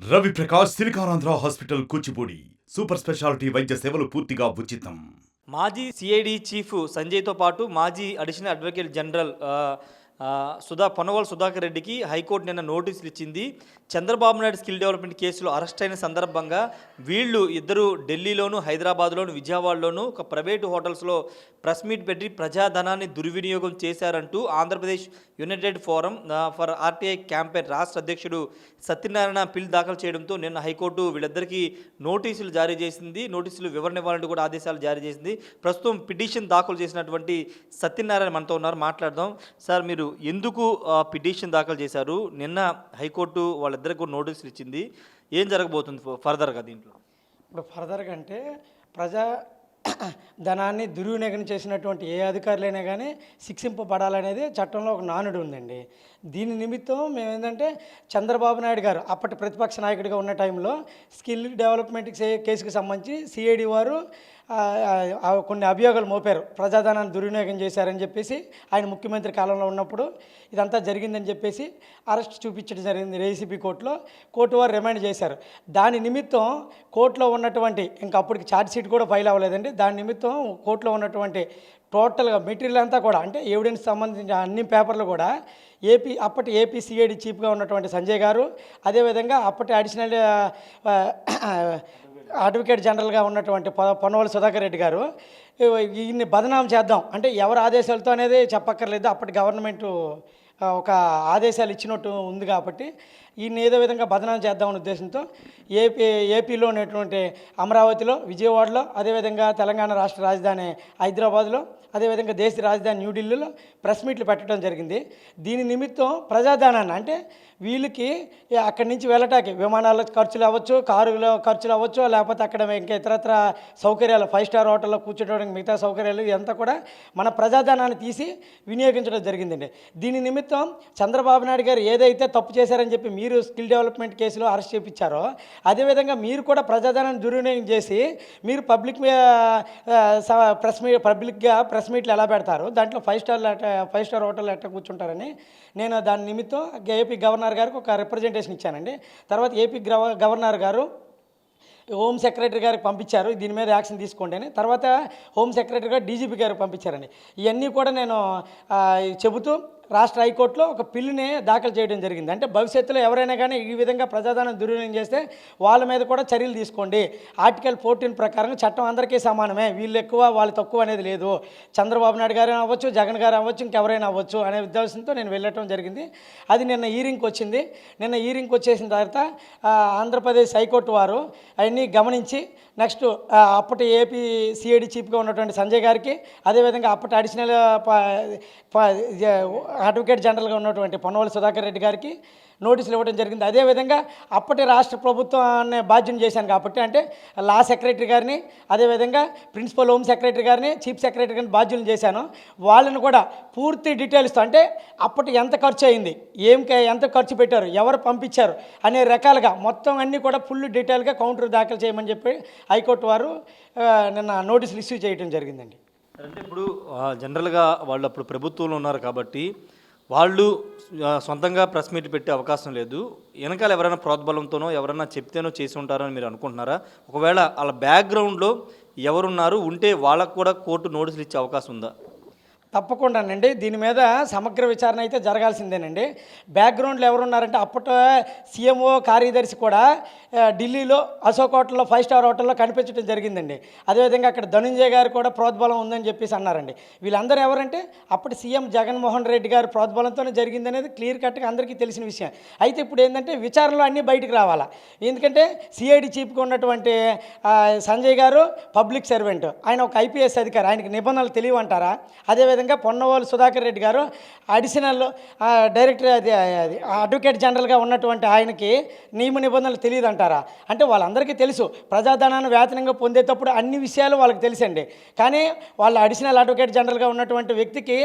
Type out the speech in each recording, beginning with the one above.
Ravi Prakash Siliconandhra hospital Kuchipudi super speciality వైద్య సేవలు పూర్తిగా ఉచితం. మాజీ సిఐడి చీఫ్ సంజయ్తో పాటు మాజీ అడిషనల్ అడ్వకేట్ జనరల్ పొన్నవాళ్ళ సుధాకర్ రెడ్డికి హైకోర్టు నిన్న నోటీసులు ఇచ్చింది. చంద్రబాబు నాయుడు స్కిల్ డెవలప్మెంట్ కేసులో అరెస్ట్ అయిన సందర్భంగా వీళ్ళు ఇద్దరు ఢిల్లీలోను, హైదరాబాద్లోను, విజయవాడలోను ఒక ప్రైవేటు హోటల్స్లో ప్రెస్ మీట్ పెట్టి ప్రజాధనాన్ని దుర్వినియోగం చేశారంటూ Andhra Pradesh united forum for RTI campaign రాష్ట్ర అధ్యక్షుడు సత్యనారాయణ పిల్ దాఖలు చేయడంతో నిన్న హైకోర్టు వీళ్ళిద్దరికీ నోటీసులు జారీ చేసింది. నోటీసులు వివరణ ఇవ్వాలంటూ కూడా ఆదేశాలు జారీ చేసింది. ప్రస్తుతం పిటిషన్ దాఖలు చేసినటువంటి సత్యనారాయణ మనతో ఉన్నారు, మాట్లాడదాం. సార్, మీరు ఎందుకు పిటిషన్ దాఖలు చేశారు? నిన్న హైకోర్టు వాళ్ళిద్దరికి కూడా నోటీసులు ఇచ్చింది. ఏం జరగబోతుంది ఫర్దర్గా దీంట్లో? ఇప్పుడు ఫర్దర్గా అంటే ప్రజా ధనాన్ని దుర్వినియోగం చేసినటువంటి ఏ అధికారులైనా కానీ శిక్షింపబడాలనేది చట్టంలో ఒక నానుడు ఉందండి. దీని నిమిత్తం మేము ఏంటంటే చంద్రబాబు నాయుడు గారు అప్పటి ప్రతిపక్ష నాయకుడిగా ఉన్న టైంలో స్కిల్ డెవలప్మెంట్ కేసుకు సంబంధించి సిఐడి వారు కొన్ని అభియోగాలు మోపారు. ప్రజాధనాన్ని దుర్వినియోగం చేశారని చెప్పేసి ఆయన ముఖ్యమంత్రి కాలంలో ఉన్నప్పుడు ఇదంతా జరిగిందని చెప్పేసి అరెస్ట్ చూపించడం జరిగింది ఏసీబీ కోర్టులో. కోర్టు వారు రిమాండ్ చేశారు. దాని నిమిత్తం కోర్టులో ఉన్నటువంటి ఇంకా అప్పటికి ఛార్జ్ షీట్ కూడా ఫైల్ అవ్వలేదండి. దాని నిమిత్తం కోర్టులో ఉన్నటువంటి టోటల్గా మెటీరియల్ అంతా కూడా అంటే ఎవిడెన్స్ సంబంధించిన అన్ని పేపర్లు కూడా అప్పటి ఏపీ సిఐడి చీఫ్గా ఉన్నటువంటి సంజయ్ గారు, అదేవిధంగా అప్పటి అడిషనల్ అడ్వకేట్ జనరల్గా ఉన్నటువంటి పొన్నవాళ్ళ సుధాకర్ రెడ్డి గారు ఈయన్ని బదనాం చేద్దాం అంటే ఎవరి ఆదేశాలతో అనేది చెప్పక్కర్లేదు, అప్పటి గవర్నమెంట్ ఒక ఆదేశాలు ఇచ్చినట్టు ఉంది కాబట్టి ఈయన ఏదో విధంగా బదనాం చేద్దామనే ఉద్దేశంతో ఏపీలో ఉన్నటువంటి అమరావతిలో, విజయవాడలో, అదేవిధంగా తెలంగాణ రాష్ట్ర రాజధాని హైదరాబాద్లో, అదేవిధంగా దేశ రాజధాని న్యూఢిల్లీలో ప్రెస్ మీట్లు పెట్టడం జరిగింది. దీని నిమిత్తం ప్రజాధనాన్ని అంటే వీళ్ళకి అక్కడి నుంచి వెళ్ళటానికి విమానాల ఖర్చులు అవ్వచ్చు, కారులో ఖర్చులు అవ్వచ్చు, లేకపోతే అక్కడ ఇంకా ఇతరత్ర సౌకర్యాలు 5 స్టార్ హోటల్లో కూర్చోడానికి మిగతా సౌకర్యాలు ఇదంతా కూడా మన ప్రజాధనాన్ని తీసి వినియోగించడం జరిగిందండి. దీని నిమిత్తం చంద్రబాబు నాయుడు గారు ఏదైతే తప్పు చేశారని చెప్పి మీరు స్కిల్ డెవలప్మెంట్ కేసులో అరెస్ట్ చేయించారో అదేవిధంగా మీరు కూడా ప్రజాధనాన్ని దుర్వినియోగం చేసి మీరు పబ్లిక్గా ప్రెస్ మీట్లు ఎలా పెడతారు, దాంట్లో 5 స్టార్ హోటల్లో ఎట్లా కూర్చుంటారని నేను దాని నిమిత్తం ఏపీ గవర్నర్ గారికి ఒక రిప్రజెంటేషన్ ఇచ్చానండి. తర్వాత ఏపీ గవర్నర్ గారు హోమ్ సెక్రటరీ గారికి పంపించారు, దీని మీద యాక్షన్ తీసుకోండి అని. తర్వాత హోమ్ సెక్రటరీ గారు డీజీపీ గారికి పంపించారండి. ఇవన్నీ కూడా నేను చెబుతూ రాష్ట్ర హైకోర్టులో ఒక పిల్లుని దాఖలు చేయడం జరిగింది. అంటే భవిష్యత్తులో ఎవరైనా కానీ ఈ విధంగా ప్రజాధనం దుర్వినియోగం చేస్తే వాళ్ళ మీద కూడా చర్యలు తీసుకోండి. ఆర్టికల్ 14 ప్రకారం చట్టం అందరికీ సమానమే, వీళ్ళు ఎక్కువ వాళ్ళు తక్కువ అనేది లేదు. చంద్రబాబు నాయుడు గారు అవ్వచ్చు, జగన్ గారు అవ్వచ్చు, ఇంకెవరైనా అవ్వచ్చు అనే ఉద్దేశంతో నేను వెళ్ళటం జరిగింది. అది నిన్న హీరింగ్కి వచ్చింది. నిన్న హీరింగ్కి వచ్చేసిన తర్వాత ఆంధ్రప్రదేశ్ హైకోర్టు వారు అవన్నీ గమనించి నెక్స్ట్ అప్పటి ఏపీ సిఐడి చీఫ్గా ఉన్నటువంటి సంజయ్ గారికి, అదేవిధంగా అప్పటి అడిషనల్ అడ్వకేట్ జనరల్గా ఉన్నటువంటి పొన్నవాళ్ళ సుధాకర్ రెడ్డి గారికి నోటీసులు ఇవ్వడం జరిగింది. అదేవిధంగా అప్పటి రాష్ట్ర ప్రభుత్వాన్ని బాధ్యం చేశాను కాబట్టి అంటే లా సెక్రటరీ గారిని, అదేవిధంగా ప్రిన్సిపల్ హోమ్ సెక్రటరీ గారిని, చీఫ్ సెక్రటరీ గారిని బాధ్యులు చేశాను. వాళ్ళని కూడా పూర్తి డీటెయిల్స్తో అంటే అప్పటి ఎంత ఖర్చు అయింది, ఎంత ఖర్చు పెట్టారు, ఎవరు పంపించారు అనే రకాలుగా మొత్తం అన్నీ కూడా ఫుల్ డీటెయిల్గా కౌంటర్ దాఖలు చేయమని చెప్పి హైకోర్టు వారు నిన్న నోటీసులు ఇష్యూ చేయడం జరిగిందండి. అంటే ఇప్పుడు జనరల్గా వాళ్ళు అప్పుడు ప్రభుత్వంలో ఉన్నారు కాబట్టి వాళ్ళు సొంతంగా ప్రెస్ మీట్ పెట్టే అవకాశం లేదు. వెనకాల ఎవరైనా ప్రోద్బలంతోనో ఎవరైనా చెప్తేనో చేసి ఉంటారని మీరు అనుకుంటున్నారా? ఒకవేళ వాళ్ళ బ్యాక్గ్రౌండ్లో ఎవరున్నారు ఉంటే వాళ్ళకు కూడా కోర్టు నోటీసులు ఇచ్చే అవకాశం ఉందా? తప్పకుండానండి. దీని మీద సమగ్ర విచారణ అయితే జరగాల్సిందేనండి. బ్యాక్గ్రౌండ్లో ఎవరున్నారంటే అప్పటి సీఎంఓ కార్యదర్శి కూడా ఢిల్లీలో అశోక్ హోటల్లో 5 స్టార్ హోటల్లో కనిపించడం జరిగిందండి. అదేవిధంగా అక్కడ ధనుంజయ్ గారు కూడా ప్రోద్బలం ఉందని చెప్పేసి అన్నారండి. వీళ్ళందరూ ఎవరంటే అప్పటి సీఎం జగన్మోహన్ రెడ్డి గారు ప్రోద్బలంతోనే జరిగిందనేది క్లియర్ కట్గా అందరికీ తెలిసిన విషయం. అయితే ఇప్పుడు ఏంటంటే విచారణలో అన్నీ బయటికి రావాలా. ఎందుకంటే సిఐడి చీఫ్గా ఉన్నటువంటి సంజయ్ గారు పబ్లిక్ సర్వెంట్, ఆయన ఒక ఐపీఎస్ అధికారి, ఆయనకి నిబంధనలు తెలియవంటారా? అదేవిధంగా పొన్నవాళ్ళు సుధాకర్ రెడ్డి గారు అడిషనల్ డైరెక్టర్ అడ్వకేట్ జనరల్గా ఉన్నటువంటి ఆయనకి నియమ నిబంధనలు తెలియదు అంటారా? అంటే వాళ్ళందరికీ తెలుసు ప్రజాధనాన్ని వేతనంగా పొందేటప్పుడు అన్ని విషయాలు వాళ్ళకి తెలుసండి. కానీ వాళ్ళ అడిషనల్ అడ్వకేట్ జనరల్గా ఉన్నటువంటి వ్యక్తికి,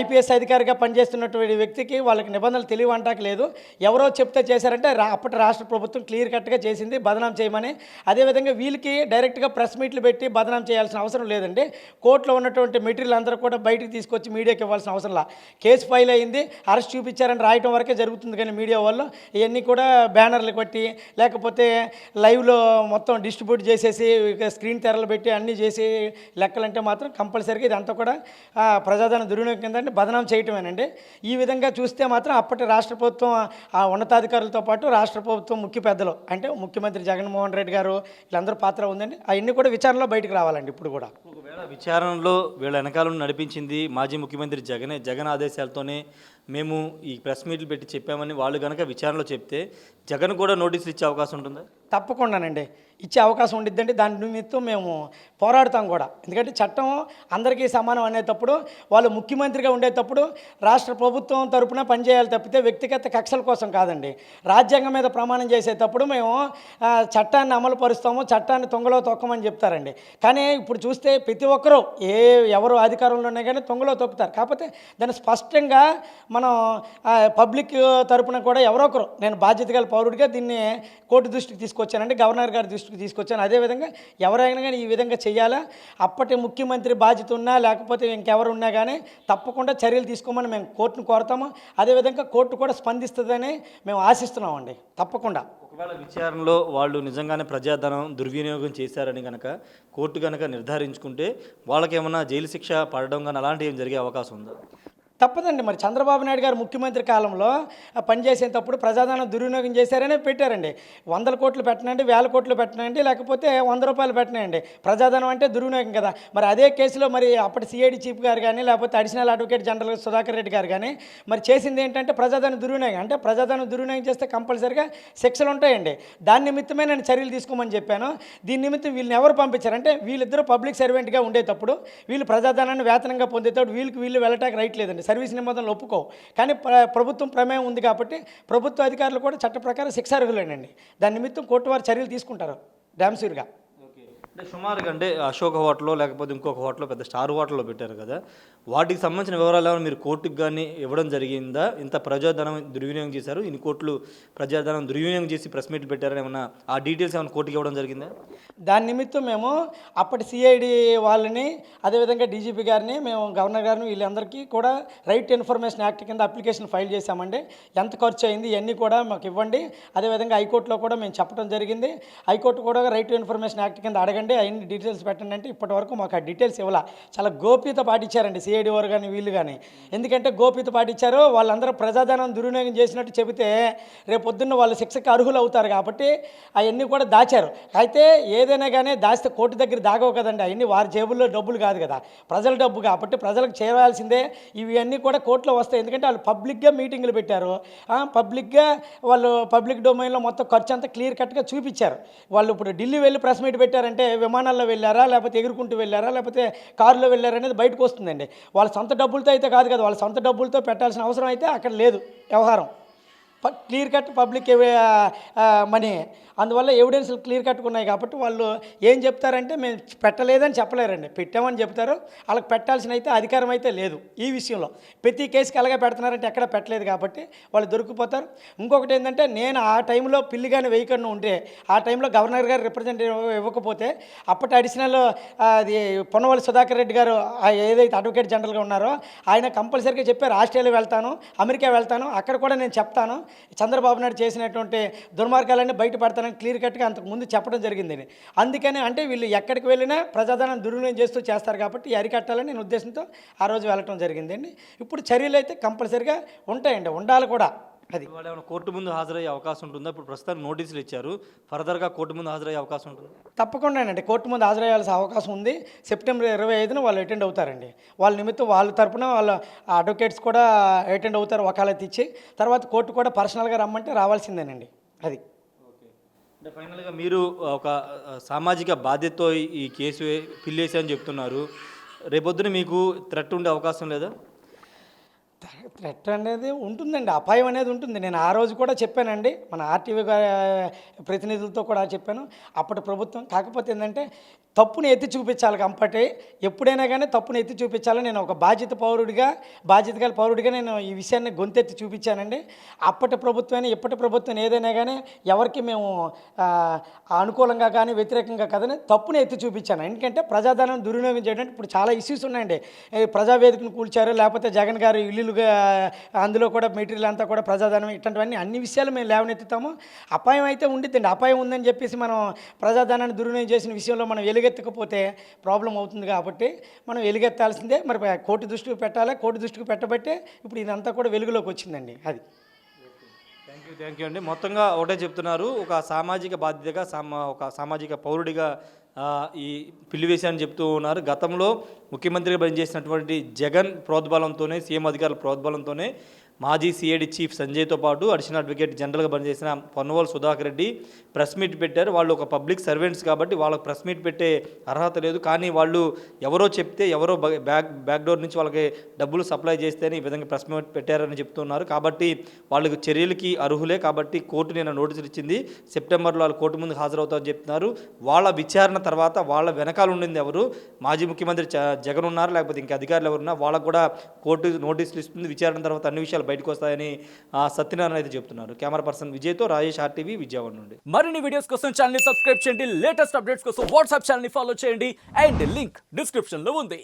ఐపీఎస్ అధికారిగా పనిచేస్తున్నటువంటి వ్యక్తికి వాళ్ళకి నిబంధనలు తెలియవంటాక లేదు. ఎవరో చెప్తే చేశారంటే అప్పటి రాష్ట్ర ప్రభుత్వం క్లియర్ కట్గా చేసింది బదనాం చేయమని. అదేవిధంగా వీళ్ళకి డైరెక్ట్గా ప్రెస్ మీట్లు పెట్టి బదనాం చేయాల్సిన అవసరం లేదండి. కోర్టులో ఉన్నటువంటి మెటీరియల్ అందరూ కూడా బయటకు బయటకు తీసుకొచ్చి మీడియాకి ఇవ్వాల్సిన అవసరంలా. కేసు ఫైల్ అయింది, అరెస్ట్ చూపించారని రాయటం వరకే జరుగుతుంది. కానీ మీడియా వాళ్ళు ఇవన్నీ కూడా బ్యానర్లు కొట్టి లేకపోతే లైవ్లో మొత్తం డిస్ట్రిబ్యూట్ చేసేసి స్క్రీన్ తెరలు పెట్టి అన్నీ చేసి లెక్కలంటే మాత్రం కంపల్సరీగా ఇదంతా కూడా ప్రజాధన దుర్వినియోగం కింద బదనాం చేయటమేనండి. ఈ విధంగా చూస్తే మాత్రం అప్పటి రాష్ట్ర ప్రభుత్వం ఉన్నతాధికారులతో పాటు రాష్ట్ర ప్రభుత్వం ముఖ్య పెద్దలు అంటే ముఖ్యమంత్రి జగన్మోహన్ రెడ్డి గారు వీళ్ళందరూ పాత్ర ఉందండి. అవన్నీ కూడా విచారణలో బయటకు రావాలండి. ఇప్పుడు కూడా ఒకవేళ విచారణలో వీళ్ళ వెనకాలను నడిపించింది మాజీ ముఖ్యమంత్రి జగన్ ఆదేశాలతోనే మేము ఈ ప్రెస్ మీట్లు పెట్టి చెప్పామని వాళ్ళు కనుక విచారణలో చెప్తే జగన్ కూడా నోటీసులు ఇచ్చే అవకాశం ఉంటుందా? తప్పకుండానండి ఇచ్చే అవకాశం ఉండిద్దండి. దాని నిమిత్తం మేము పోరాడతాం కూడా. ఎందుకంటే చట్టం అందరికీ సమానం అనేటప్పుడు వాళ్ళు ముఖ్యమంత్రిగా ఉండేటప్పుడు రాష్ట్ర ప్రభుత్వం తరపున పనిచేయాలి తప్పితే వ్యక్తిగత కక్షల కోసం కాదండి. రాజ్యాంగం మీద ప్రమాణం చేసేటప్పుడు మేము చట్టాన్ని అమలు పరుస్తాము, చట్టాన్ని తొంగలో తొక్కమని చెప్తారండి. కానీ ఇప్పుడు చూస్తే ప్రతి ఒక్కరూ ఎవరు అధికారంలో ఉన్నా కానీ తొంగలో తొక్కుతారు. కాకపోతే దాన్ని స్పష్టంగా మనం పబ్లిక్ తరపున కూడా ఎవరో ఒకరు, నేను బాధ్యత గల పౌరుడిగా దీన్ని కోర్టు దృష్టికి తీసుకొచ్చానండి, గవర్నర్ గారి దృష్టికి తీసుకొచ్చాను. అదేవిధంగా ఎవరైనా కానీ ఈ విధంగా చేయాలా, అప్పటి ముఖ్యమంత్రి బాధ్యత ఉన్నా లేకపోతే ఇంకెవరు ఉన్నా కానీ తప్పకుండా చర్యలు తీసుకోమని మేము కోర్టును కోరుతాము. అదేవిధంగా కోర్టు కూడా స్పందిస్తుందని మేము ఆశిస్తున్నామండి. తప్పకుండా ఒకవేళ విచారణలో వాళ్ళు నిజంగానే ప్రజాధనం దుర్వినియోగం చేశారని కనుక కోర్టు కనుక నిర్ధారించుకుంటే వాళ్ళకేమన్నా జైలు శిక్ష పడడం కానీ అలాంటివి ఏం జరిగే అవకాశం ఉందా? తప్పదండి. మరి చంద్రబాబు నాయుడు గారు ముఖ్యమంత్రి కాలంలో పనిచేసేటప్పుడు ప్రజాధనం దుర్వినియోగం చేశారనే పెట్టారండి. 100 కోట్లు పెట్టనండి, 1000 కోట్లు పెట్టనండి, లేకపోతే 100 రూపాయలు పెట్టనండి. ప్రజాధనం అంటే దుర్వినియోగం కదా. మరి అదే కేసులో మరి అప్పటి సిఐడి చీఫ్ గారు కానీ లేకపోతే additional advocate general Sudhakar Reddy గారు కానీ మరి చేసింది ఏంటంటే ప్రజాధనం దుర్వినియోగం. అంటే ప్రజాధనం దుర్వినియోగం చేస్తే కంపల్సరీగా శిక్షలు ఉంటాయండి. దాని నిమిత్తమే నేను చర్యలు తీసుకోమని చెప్పాను. దీని నిమిత్తం వీళ్ళని ఎవరు పంపించారంటే వీళ్ళిద్దరూ పబ్లిక్ సర్వెంట్గా ఉండేటప్పుడు వీళ్ళు ప్రజాధనాన్ని వేతనంగా పొందేటప్పుడు వీళ్ళు వెళ్ళటానికి రైట్ లేదండి. సర్వీస్ నిబంధనలు ఒప్పుకోవు. కానీ ప్రభుత్వం ప్రమేయం ఉంది కాబట్టి ప్రభుత్వ అధికారులు కూడా చట్ట ప్రకారం శిక్షార్హులేనండి. దాని నిమిత్తం కోర్టు వారు చర్యలు తీసుకుంటారు డ్యామ్ షూర్గా. అంటే సుమారుగా అంటే అశోక్ హోటల్లో లేకపోతే ఇంకొక హోటల్లో పెద్ద స్టార్ హోటల్లో పెట్టారు కదా, వాటికి సంబంధించిన వివరాలు ఏమైనా మీరు కోర్టుకు కానీ ఇవ్వడం జరిగిందా? ఇంత ప్రజాధనం దుర్వినియోగం చేశారు, ఇన్ని కోట్లు ప్రజాధనం దుర్వినియోగం చేసి ప్రెస్ మీట్లు పెట్టారని ఏమన్నా ఆ డీటెయిల్స్ ఏమైనా కోర్టుకి ఇవ్వడం జరిగిందా? దాని నిమిత్తం మేము అప్పటి సిఐడి వాళ్ళని అదేవిధంగా డీజీపీ గారిని మేము గవర్నర్ గారిని వీళ్ళందరికీ కూడా రైట్ ఇన్ఫర్మేషన్ యాక్ట్ కింద అప్లికేషన్ ఫైల్ చేశామండి. ఎంత ఖర్చు అయింది ఇవన్నీ కూడా మాకు ఇవ్వండి. అదేవిధంగా హైకోర్టులో కూడా మేము చెప్పడం జరిగింది. హైకోర్టు కూడా రైట్ టు ఇన్ఫర్మేషన్ యాక్ట్ కింద అడగండి, అవన్నీ డీటెయిల్స్ పెట్టండి అంటే ఇప్పటి వరకు మాకు ఆ డీటెయిల్స్ ఇవ్వాల. చాలా గోప్యత పాటించారండి సిఐడి వారు కానీ వీళ్ళు కానీ. ఎందుకంటే గోప్యత పాటించారు. వాళ్ళందరూ ప్రజాధనం దుర్వినియోగం చేసినట్టు చెబితే రేపు పొద్దున్న వాళ్ళు శిక్షకు అర్హులు అవుతారు కాబట్టి అవన్నీ కూడా దాచారు. అయితే ఏదైనా కానీ దాస్తే కోర్టు దగ్గర దాగవు కదండి. అవన్నీ వారి జేబుల్లో డబ్బులు కాదు కదా, ప్రజల డబ్బు కాబట్టి ప్రజలకు చేరాల్సిందే. ఇవన్నీ కూడా కోర్టులో వస్తాయి. ఎందుకంటే వాళ్ళు పబ్లిక్గా మీటింగులు పెట్టారు, పబ్లిక్గా వాళ్ళు పబ్లిక్ డొమైన్లో మొత్తం ఖర్చు అంతా క్లియర్ కట్గా చూపించారు. వాళ్ళు ఇప్పుడు ఢిల్లీ వెళ్ళి ప్రెస్ మీట్ పెట్టారంటే విమానాల్లో వెళ్ళారా లేకపోతే ఎగురుకుంటూ వెళ్ళారా లేకపోతే కారులో వెళ్ళారా అనేది బయటకు వస్తుందండి. వాళ్ళ సొంత డబ్బులతో అయితే కాదు కదా, వాళ్ళ సొంత డబ్బులతో పెట్టాల్సిన అవసరం అయితే అక్కడ లేదు వ్యవహారం. క్లియర్ కట్ పబ్లిక్ మనీ, అందువల్ల ఎవిడెన్స్లు క్లియర్ కట్గా ఉన్నాయి కాబట్టి వాళ్ళు ఏం చెప్తారంటే మేము పెట్టలేదని చెప్పలేరండి, పెట్టామని చెప్తారు. వాళ్ళకి పెట్టాల్సిన అయితే అధికారం అయితే లేదు. ఈ విషయంలో ప్రతి కేసుకి అలాగే పెడుతున్నారంటే ఎక్కడ పెట్టలేదు కాబట్టి వాళ్ళు దొరికిపోతారు. ఇంకొకటి ఏంటంటే నేను ఆ టైంలో పిల్లిగాని వేయకుండా ఉంటే ఆ టైంలో గవర్నర్ గారు రిప్రజెంటేటివ్ ఇవ్వకపోతే అప్పటి అడిషనల్ అది పొన్నవల్లి సుధాకర్ రెడ్డి గారు ఏదైతే అడ్వకేట్ జనరల్గా ఉన్నారో ఆయన కంపల్సరీగా చెప్పారు ఆస్ట్రేలియా వెళ్తాను, అమెరికా వెళ్తాను, అక్కడ కూడా నేను చెప్తాను చంద్రబాబు నాయుడు చేసినటువంటి దుర్మార్గాలన్నీ బయటపడతానని క్లియర్ కట్గా అంతకుముందు చెప్పడం జరిగింది. అందుకని అంటే వీళ్ళు ఎక్కడికి వెళ్ళినా ప్రజాధనం దుర్వినియోగం చేస్తారు కాబట్టి అరికట్టాలని నేను ఉద్దేశంతో ఆ రోజు వెళ్ళటం జరిగిందండి. ఇప్పుడు చర్యలు అయితే కంపల్సరీగా ఉంటాయండి, ఉండాలి కూడా. అది వాళ్ళు ఏమైనా కోర్టు ముందు హాజరయ్యే అవకాశం ఉంటుందా? ఇప్పుడు ప్రస్తుతానికి నోటీసులు ఇచ్చారు, ఫర్దర్గా కోర్టు ముందు హాజరయ్యే అవకాశం ఉంటుంది? తప్పకుండానండి కోర్టు ముందు హాజరయ్యాల్సిన అవకాశం ఉంది. సెప్టెంబర్ 25న వాళ్ళు అటెండ్ అవుతారండి. వాళ్ళ నిమిత్తం వాళ్ళ తరపున వాళ్ళ అడ్వకేట్స్ కూడా అటెండ్ అవుతారు వకాలత్ ఇచ్చి. తర్వాత కోర్టు కూడా పర్సనల్గా రమ్మంటే రావాల్సిందేనండి. అది అంటే ఫైనల్గా మీరు ఒక సామాజిక బాధ్యతతో ఈ కేసు ఫిల్ అని చెప్తున్నారు. రేపొద్దున మీకు థ్రెట్ ఉండే అవకాశం లేదా? థ్రెట్ అనేది ఉంటుందండి, అపాయం అనేది ఉంటుంది. నేను ఆ రోజు కూడా చెప్పానండి, మన ఆర్టీవీ ప్రతినిధులతో కూడా చెప్పాను. అప్పటి ప్రభుత్వం కాకపోతే ఏంటంటే తప్పుని ఎత్తి చూపించాలి కంపటి ఎప్పుడైనా కానీ తప్పుని ఎత్తి చూపించాలి. నేను ఒక బాధ్యత గల పౌరుడిగా నేను ఈ విషయాన్ని గొంతెత్తి చూపించానండి. అప్పటి ప్రభుత్వాన్ని ఇప్పటి ప్రభుత్వం ఏదైనా కానీ ఎవరికి మేము అనుకూలంగా కానీ వ్యతిరేకంగా కాదని తప్పుని ఎత్తి చూపించాను. ఎందుకంటే ప్రజాధనాన్ని దుర్వినియోగం చేయడానికి ఇప్పుడు చాలా ఇష్యూస్ ఉన్నాయండి. ప్రజావేదికను కూల్చారు, లేకపోతే జగన్ గారు ఇల్లులుగా అందులో కూడా మెటీరియల్ అంతా కూడా ప్రజాధనం, ఇట్లాంటివన్నీ అన్ని విషయాలు మేము లేవనెత్తుతాము. అపాయం అయితే ఉండిద్దండి. అపాయం ఉందని చెప్పేసి మనం ప్రజాధనాన్ని దుర్వినియోగం చేసిన విషయంలో మనం ఎలుగెత్తకపోతే ప్రాబ్లం అవుతుంది. కాబట్టి మనం ఎలుగెత్తాల్సిందే. మరి కోర్టు దృష్టికి పెట్టాలి. కోర్టు దృష్టికి పెట్టబట్టే ఇప్పుడు ఇదంతా కూడా వెలుగులోకి వచ్చిందండి. అది థ్యాంక్ యూ అండి. మొత్తంగా ఒకటే చెప్తున్నారు, ఒక సామాజిక బాధ్యతగా ఒక సామాజిక పౌరుడిగా ఈ పిల్లివేశాన్ని చెప్తూ ఉన్నారు. గతంలో ముఖ్యమంత్రిగా పనిచేసినటువంటి జగన్ ప్రోద్బలంతోనే, సీఎం అధికారుల ప్రోద్బలంతోనే మాజీ సిఐడి చీఫ్ సంజయ్తో పాటు అడిషనల్ అడ్వకేట్ జనరల్గా పనిచేసిన పొన్నవోలు సుధాకర్ రెడ్డి ప్రెస్ మీట్ పెట్టారు. వాళ్ళు ఒక పబ్లిక్ సర్వెంట్స్ కాబట్టి వాళ్ళకి ప్రెస్ మీట్ పెట్టే అర్హత లేదు. కానీ వాళ్ళు ఎవరో చెప్తే ఎవరో బ్యాక్ డోర్ నుంచి వాళ్ళకి డబ్బులు సప్లై చేస్తేనే ఈ విధంగా ప్రెస్ మీట్ పెట్టారని చెప్తున్నారు. కాబట్టి వాళ్ళకి చర్యలకి అర్హులే. కాబట్టి కోర్టు నిన్న నోటీసులు ఇచ్చింది. సెప్టెంబర్లో వాళ్ళు కోర్టు ముందు హాజరవుతామని చెప్తున్నారు. వాళ్ళ విచారణ తర్వాత వాళ్ళ వెనకాల ఉండింది ఎవరు, మాజీ ముఖ్యమంత్రి జగన్ ఉన్నారు, లేకపోతే ఇంకా అధికారులు ఎవరున్నా, వాళ్ళకు కూడా కోర్టు నోటీసులు ఇస్తుంది. విచారణ తర్వాత అన్ని విషయాలు బయటకు వస్తాయని సత్యనారాయణ అయితే చెప్తున్నారు. కెమెరా పర్సన్ విజయ్తో రాజేష్, RTV, విజయవాడ నుండి. మరిన్ని వీడియోస్ కోసం ఛానల్ ని సబ్స్క్రైబ్ చేయండి. లేటెస్ట్ అప్డేట్స్ కోసం వాట్సాప్ ఛానల్ ని ఫాలో చేయండి. అండ్ లింక్ డిస్క్రిప్షన్ లో ఉంది.